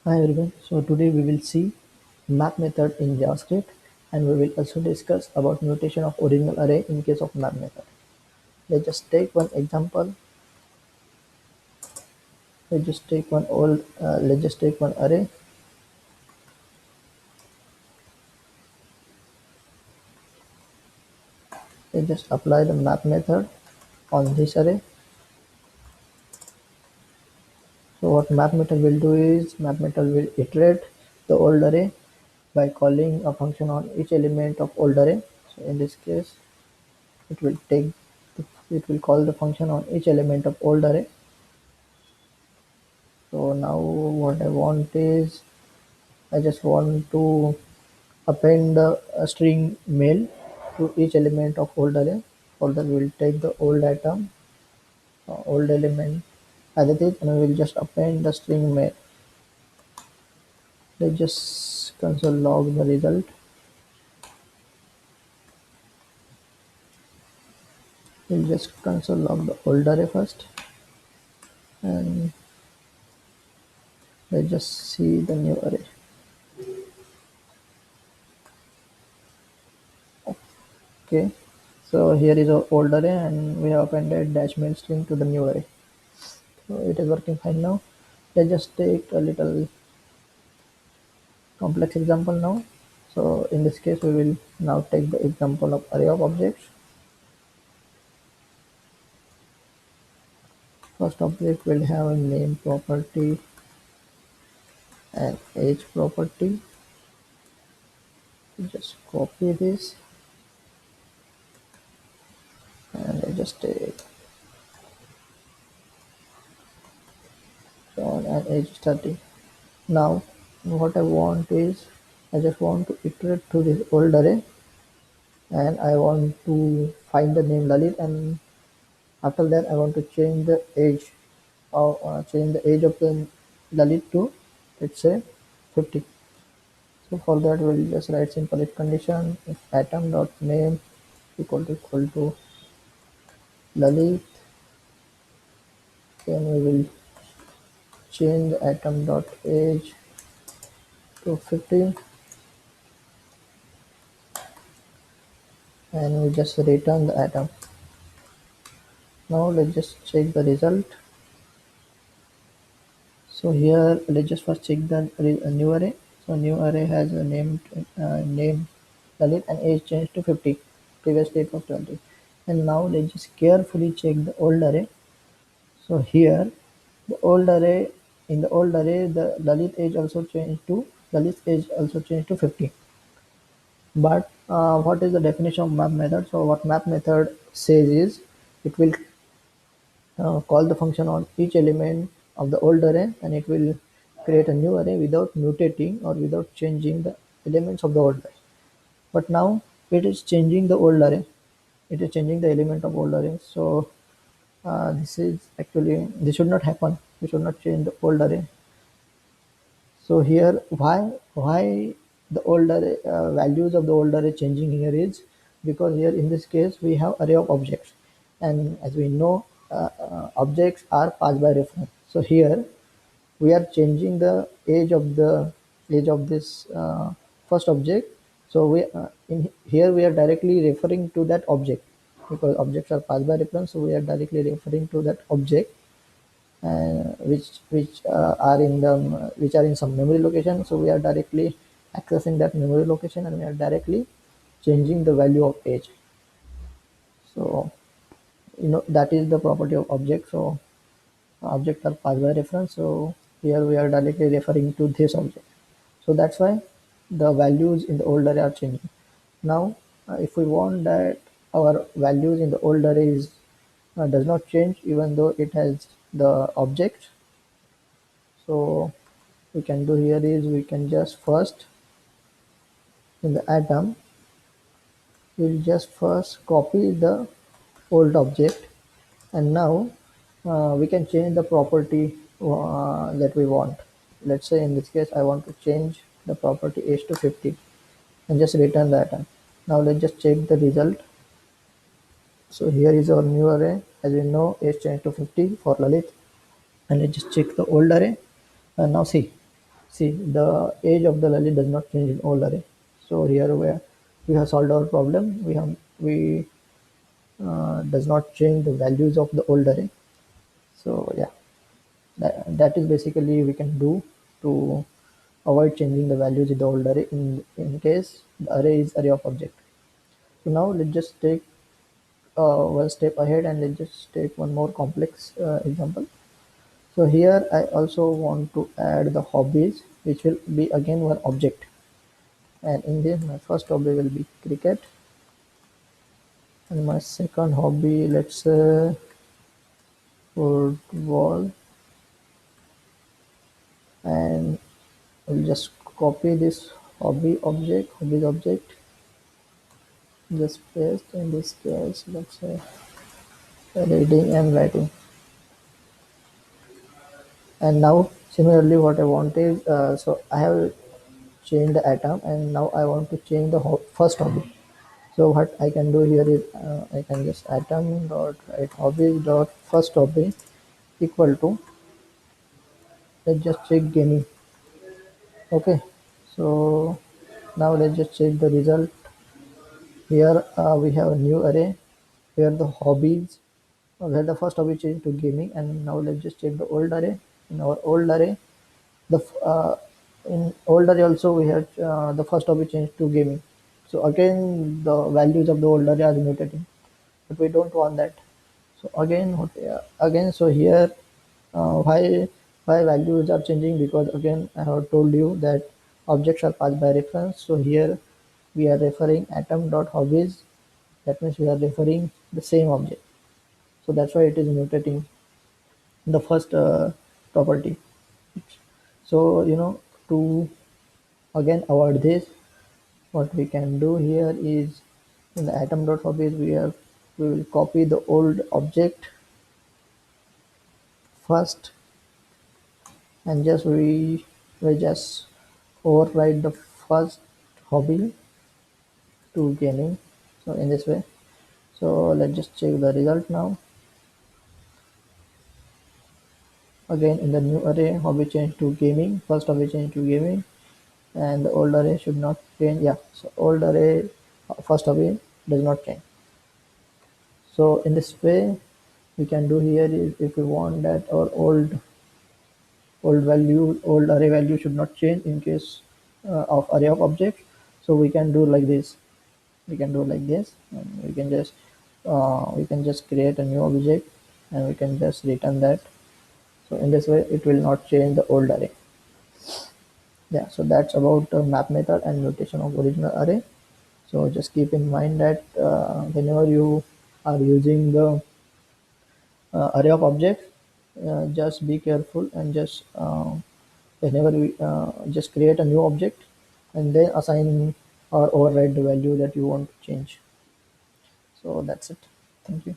Hi everyone. So today we will see map method in JavaScript, and we will also discuss about mutation of original array in case of map method. Let's just take one example. Let's just take one array. Let's just apply the map method on this array. So what map method will do is map method will iterate the old array by calling a function on each element of old array. So in this case, it will take it will call the function on each element of old array. So now what I want is I just want to append a string mail to each element of old array. For that we will take the old item, old element as it is, and we will just append the string mail. Let's just console log the result. We'll just console log the old array first, and let's just see the new array. Okay, so here is our old array, and we have appended dash mail string to the new array. So it is working fine now. Let's just take a little complex example now. So in this case, we will now take the example of array of objects. First object will have a name property and age property. Just copy this and I just take John and age 30. Now what I want is I just want to iterate to this old array, and I want to find the name Lalit, and after that I want to change the age of the Lalit to, let's say, 50. So for that we'll just write simple if condition if atom dot name equal to Lalit, then we will change the atom dot age to 50, and we just return the atom. Now let's just check the result. So here let's just first check the new array. So new array has a name Lalit and age changed to 50. Previously it was 20. And now let's just carefully check the old array. So here the old array in the old array the Lalit's age also changed to 50. But what is the definition of map method? So what map method says is it will call the function on each element of the old array, and it will create a new array without mutating or without changing the elements of the old array. But now it is changing the old array. It is changing the element of old array. So this should not happen. We should not change the old array. So here, why the old array values of the old array changing here is because here in this case we have array of objects, and as we know, objects are passed by reference. So here we are changing the age of this first object. So in here we are directly referring to that object because objects are passed by reference. So we are directly referring to that object, which are in some memory location. So we are directly accessing that memory location, and we are directly changing the value of age. So that is the property of object. So objects are passed by reference. So here we are directly referring to this object. So that's why the values in the old array are changing. Now if we want that our values in the old array does not change even though it has the object, so we can do here is we can just first in the atom we'll just first copy the old object, and now we can change the property that we want. Let's say in this case I want to change the property age to 50 and just return the atom. Now let's just check the result. So here is our new array. As we know, age changed to 50 for Lalit, and let's just check the old array, and now see. See, the age of the Lily does not change in old array. So here we have solved our problem. We does not change the values of the old array. So yeah, that is basically we can do to avoid changing the values in the old array in case the array is array of object. So now let's just take one step ahead and let's just take one more complex example. So here I also want to add the hobbies, which will be again one object. And in this, my first hobby will be cricket, and my second hobby, let's say football, and I'll just copy this hobbies object, just paste in this case, let's say reading and writing. And now similarly, what I want is so I have changed the atom, and now I want to change the first hobby. So what I can do here is I can just atom dot write hobbies dot first hobby equal to, let's just check gaming. Okay, so now let's just check the result. Here we have a new array where the hobbies where the first hobby changed to gaming, and now let's just check the old array. In our old array, the in old array also we had the first hobby changed to gaming. So again the values of the old array are mutating, but we don't want that. So again, again, so here why values are changing, because again I have told you that objects are passed by reference. So here we are referring atom dot hobbies. That means we are referring the same object. So that's why it is mutating the first property. So to again avoid this, what we can do here is in the atom dot hobbies we will copy the old object first, and just we just override the first hobby to gaming. So in this way, so let's just check the result now. Again in the new array, hobby change to gaming, first hobby change to gaming, and the old array should not change. Yeah, so old array first hobby does not change. So in this way, we can do here is if we want that our old array value should not change in case of array of objects. So we can do like this. We can do like this, and we can just create a new object, and we can just return that. So in this way, it will not change the old array. Yeah. So that's about map method and notation of original array. So just keep in mind that whenever you are using the array of objects, just be careful and just whenever we just create a new object and then assign or override the value that you want to change. So that's it. Thank you.